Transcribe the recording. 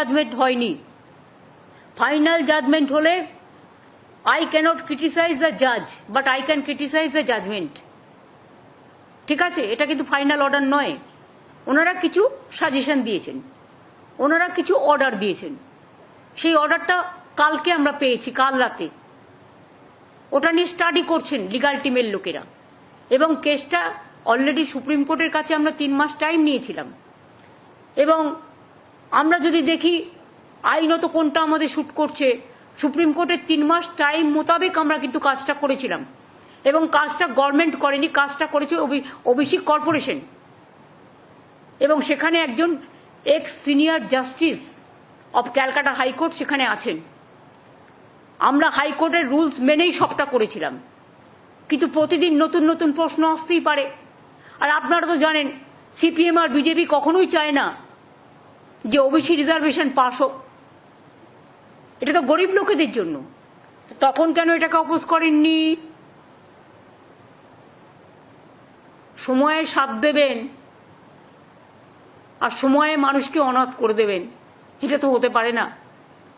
Judgement হয়নি। Final judgement হলে I cannot criticise the জাজ, but I can criticise the judgement. ঠিক আছে, এটা কিন্তু ফাইনাল অর্ডার নয়। ওনারা কিছু সাজেশন দিয়েছেন, ওনারা কিছু অর্ডার দিয়েছেন। সেই অর্ডারটা কালকে আমরা পেয়েছি, কাল রাতে। ওটা নিয়ে স্টাডি করছেন লিগাল টিমের লোকেরা, এবং কেসটা অলরেডি সুপ্রিম কোর্টের কাছে আমরা 3 মাস টাইম নিয়েছিলাম। এবং আমরা যদি দেখি আইনত কোনটা আমাদের শুট করছে, সুপ্রিম কোর্টের 3 মাস টাইম মোতাবেক আমরা কিন্তু কাজটা করেছিলাম। এবং কাজটা গভর্নমেন্ট করেনি, কাজটা করেছে ওবিসি কর্পোরেশন। এবং সেখানে একজন x senior justice of Calcutta high court সেখানে আছেন। আমরা হাইকোর্টের রুলস মেনেই সবটা করেছিলাম, কিন্তু প্রতিদিন নতুন নতুন প্রশ্ন আসতেই পারে। আর আপনারা তো জানেন, সিপিএম আর বিজেপি কখনোই চায় না যে ওবিসি রিজার্ভেশন পাস হোক। এটা তো গরিব লোকেদের জন্য। তখন কেন এটাকে অপোজ করেননি? সময়ে সাথ দেবেন আর সময়ে মানুষকে অনাথ করে দেবেন, এটা তো হতে পারে না।